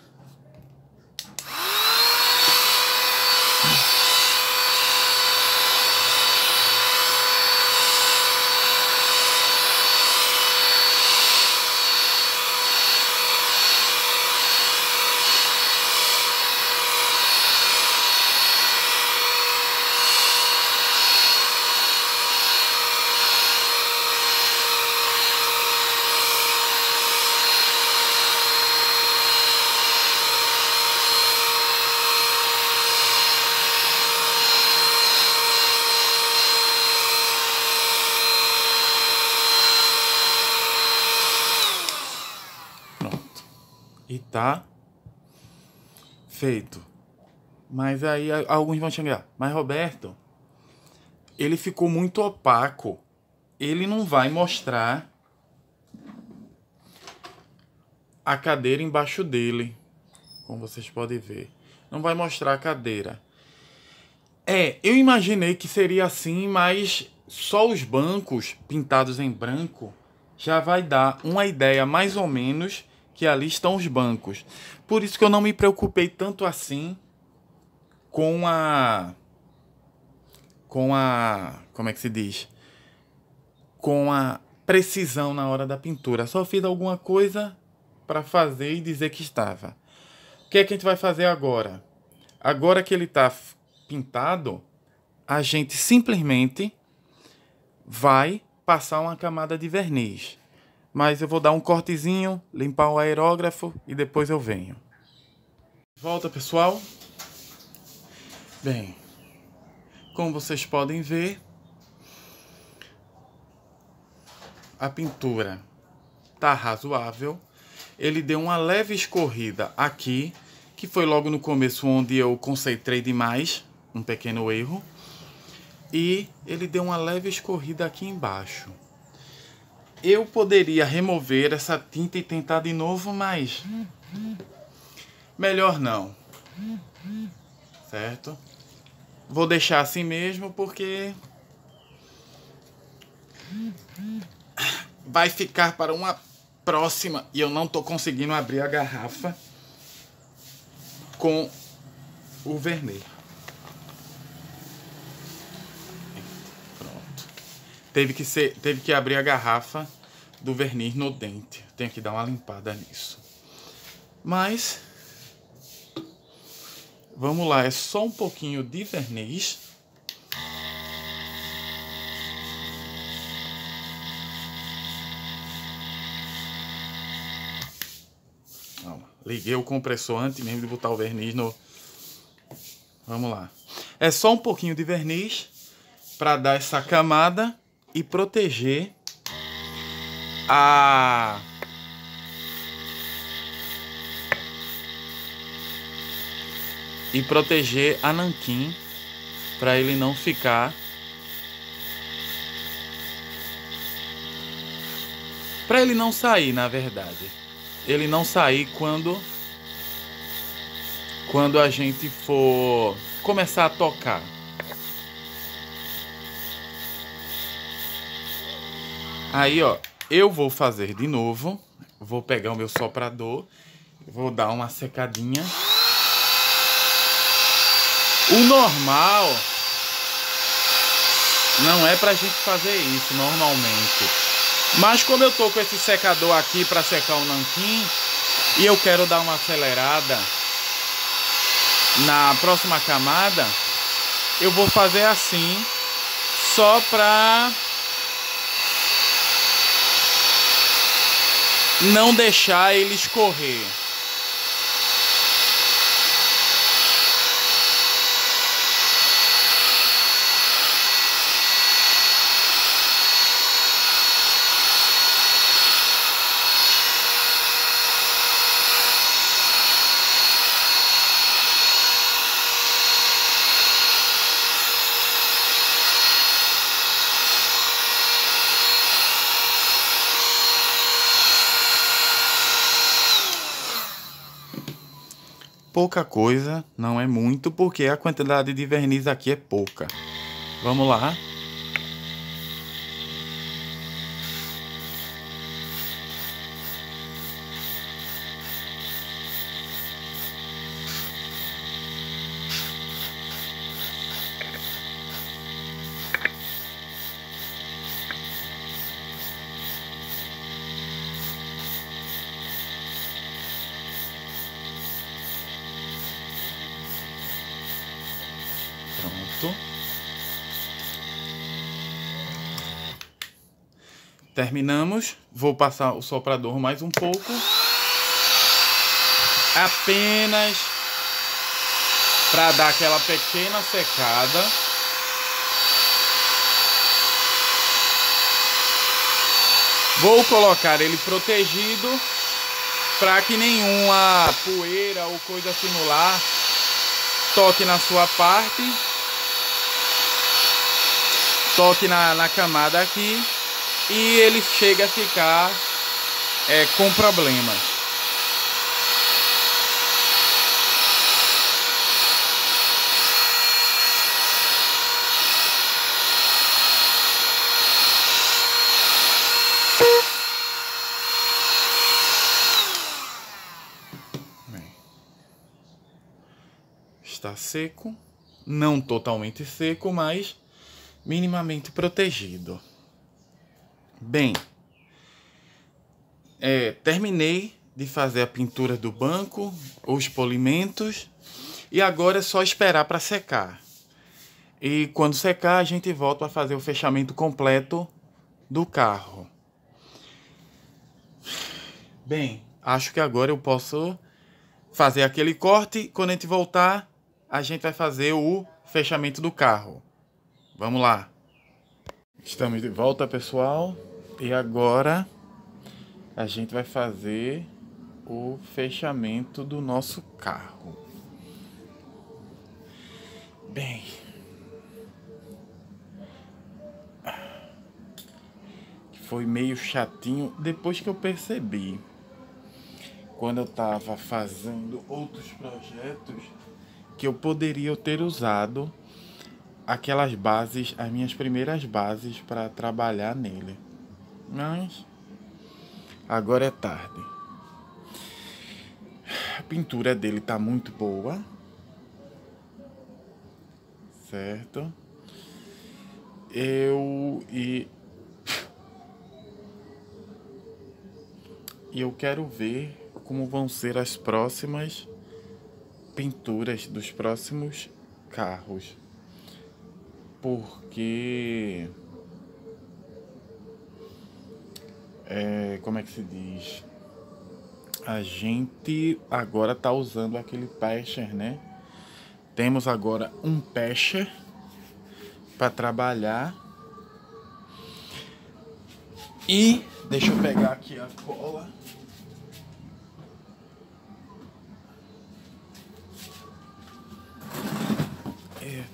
E tá feito. Mas aí alguns vão chegar. Mas Roberto, ele ficou muito opaco. Ele não vai mostrar a cadeira embaixo dele. Como vocês podem ver. Não vai mostrar a cadeira. Eu imaginei que seria assim, mas só os bancos pintados em branco já vai dar uma ideia mais ou menos que ali estão os bancos. Por isso que eu não me preocupei tanto assim com a... como é que se diz? Com a precisão na hora da pintura. Só fiz alguma coisa para fazer e dizer que estava. O que é que a gente vai fazer agora? Agora que ele está pintado, a gente simplesmente vai passar uma camada de verniz. Mas eu vou dar um cortezinho, limpar o aerógrafo e depois eu venho. Volta, pessoal. Bem, como vocês podem ver, a pintura tá razoável. Ele deu uma leve escorrida aqui, que foi logo no começo onde eu concentrei demais, um pequeno erro. E ele deu uma leve escorrida aqui embaixo. Eu poderia remover essa tinta e tentar de novo, mas melhor não. Certo? Vou deixar assim mesmo porque vai ficar para uma próxima e eu não tô conseguindo abrir a garrafa com o vermelho. Pronto. Teve que abrir a garrafa do verniz no dente. Tenho que dar uma limpada nisso. Mas vamos lá, é só um pouquinho de verniz. Liguei o compressor antes mesmo de botar o verniz no... Vamos lá. É só um pouquinho de verniz para dar essa camada e proteger a... nanquim para ele não ficar... Para ele não sair, na verdade. Ele não sair quando a gente for começar a tocar. Aí, ó, eu vou fazer de novo. Vou pegar o meu soprador, vou dar uma secadinha. O normal não é pra gente fazer isso normalmente. Mas como eu tô com esse secador aqui para secar o nanquim e eu quero dar uma acelerada na próxima camada, eu vou fazer assim, só para não deixar ele escorrer. Pouca coisa, não é muito, porque a quantidade de verniz aqui é pouca. Vamos lá. Pronto. Terminamos. Vou passar o soprador mais um pouco. Apenas para dar aquela pequena secada. Vou colocar ele protegido para que nenhuma poeira ou coisa assim no lar toque na sua parte, toque na camada aqui e ele chega a ficar com problemas. Está seco, não totalmente seco, mas minimamente protegido. Bem, terminei de fazer a pintura do banco, os polimentos, e agora é só esperar para secar. E quando secar, a gente volta para fazer o fechamento completo do carro. Bem, acho que agora eu posso fazer aquele corte. Quando a gente voltar, a gente vai fazer o fechamento do carro. Vamos lá. Estamos de volta, pessoal. E agora a gente vai fazer o fechamento do nosso carro. Bem, foi meio chatinho depois que eu percebi, quando eu estava fazendo outros projetos, que eu poderia ter usado aquelas bases, as minhas primeiras bases para trabalhar nele. Mas agora é tarde. A pintura dele tá muito boa. Certo? Eu quero ver como vão ser as próximas pinturas dos próximos carros. Porque como é que se diz? A gente agora tá usando aquele patcher, né? Temos agora um patcher para trabalhar. E deixa eu pegar aqui a cola.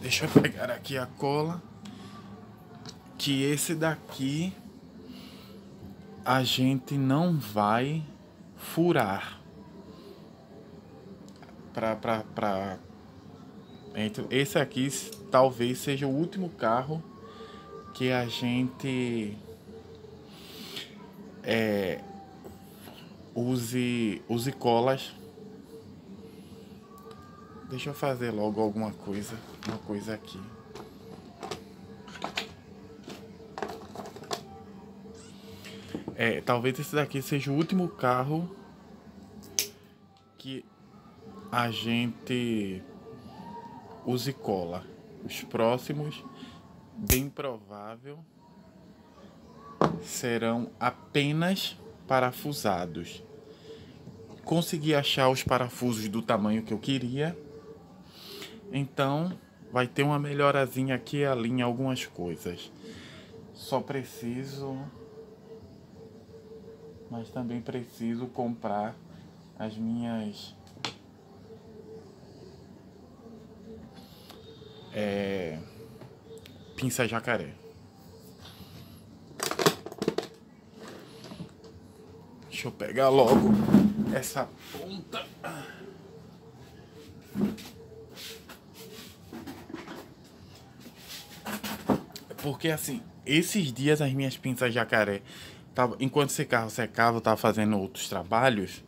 Deixa eu pegar aqui a cola. Que esse daqui a gente não vai furar. Esse aqui talvez seja o último carro que a gente use colas. Deixa eu fazer logo uma coisa aqui. Talvez esse daqui seja o último carro que a gente use cola. Os próximos, bem provável, serão apenas parafusados. Consegui achar os parafusos do tamanho que eu queria. Então, vai ter uma melhorazinha aqui e ali em algumas coisas. Só preciso... Mas também preciso comprar as minhas... pinça jacaré. Deixa eu pegar logo essa ponta. Porque assim, esses dias as minhas pinças jacaré, enquanto esse carro secava, eu tava fazendo outros trabalhos,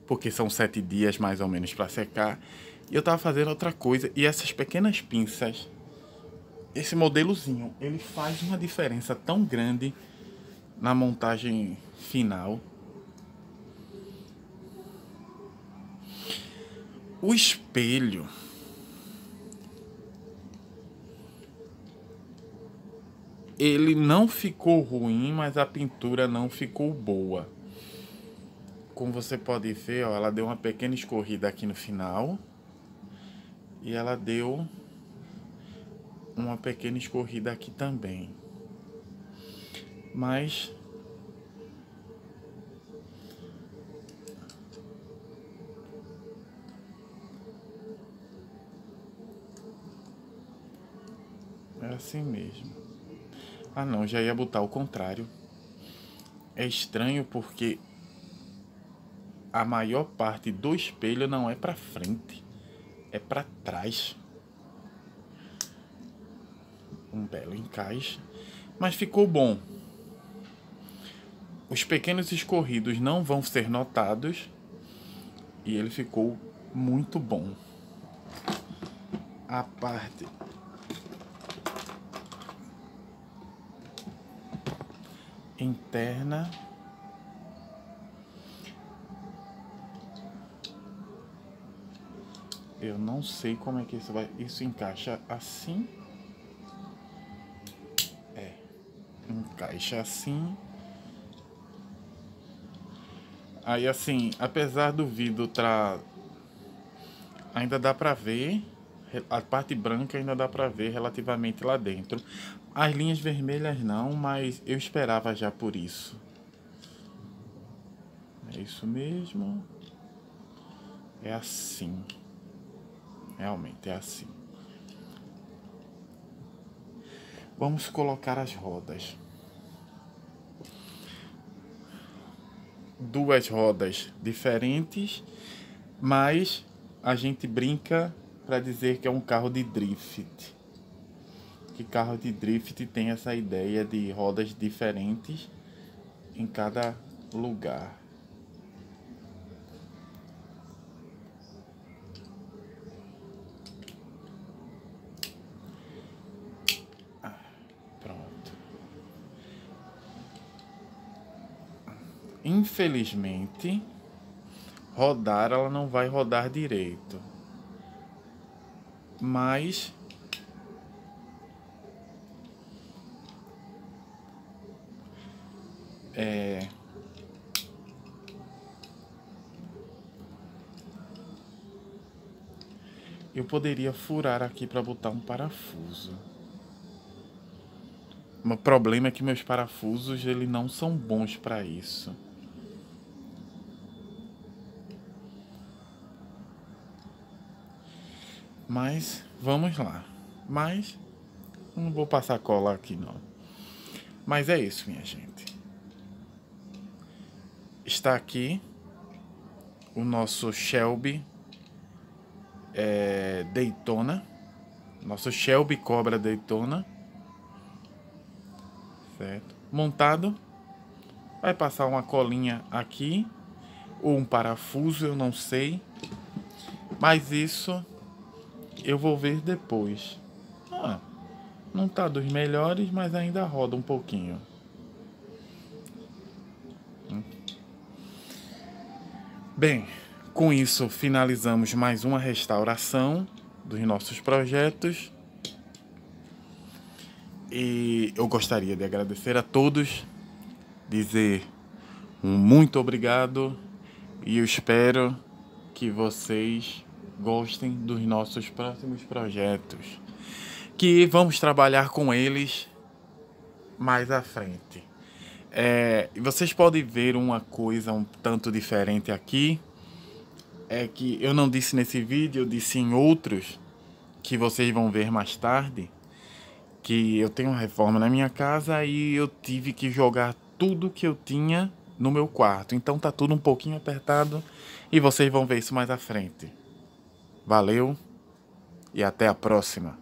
porque são 7 dias mais ou menos para secar, e eu tava fazendo outra coisa, e essas pequenas pinças, esse modelozinho, ele faz uma diferença tão grande na montagem final. O espelho, ele não ficou ruim, mas a pintura não ficou boa. Como você pode ver, ó, ela deu uma pequena escorrida aqui no final. E ela deu uma pequena escorrida aqui também. Mas É assim mesmo. Ah não, já ia botar o contrário. É estranho porque a maior parte do espelho não é pra frente, é pra trás. Um belo encaixe, mas ficou bom. Os pequenos escorridos não vão ser notados e ele ficou muito bom. A parte interna eu não sei como é que isso vai. Isso encaixa assim. Encaixa assim. Aí assim, apesar do vidro ainda dá pra ver, a parte branca ainda dá pra ver relativamente lá dentro. As linhas vermelhas não, mas eu esperava já por isso. É isso mesmo. É assim. Realmente é assim. Vamos colocar as rodas. Duas rodas diferentes, mas a gente brinca para dizer que é um carro de drift. Que carro de drift tem essa ideia de rodas diferentes em cada lugar. Pronto. Infelizmente, rodar ela não vai rodar direito. Mas eu poderia furar aqui para botar um parafuso. O problema é que meus parafusos eles não são bons para isso. Mas vamos lá. Mas não vou passar cola aqui não. Mas é isso, minha gente. Está aqui o nosso Shelby Daytona. Nosso Shelby Cobra Daytona. Certo? Montado. Vai passar uma colinha aqui. Ou um parafuso, eu não sei. Mas isso eu vou ver depois. Não tá dos melhores, mas ainda roda um pouquinho. Bem, com isso finalizamos mais uma restauração dos nossos projetos. E eu gostaria de agradecer a todos, dizer um muito obrigado e eu espero que vocês gostem dos nossos próximos projetos, que vamos trabalhar com eles mais à frente. Vocês podem ver uma coisa um tanto diferente aqui, é que eu não disse nesse vídeo, eu disse em outros, que vocês vão ver mais tarde, que eu tenho uma reforma na minha casa e eu tive que jogar tudo que eu tinha no meu quarto. Então tá tudo um pouquinho apertado e vocês vão ver isso mais à frente. Valeu e até a próxima.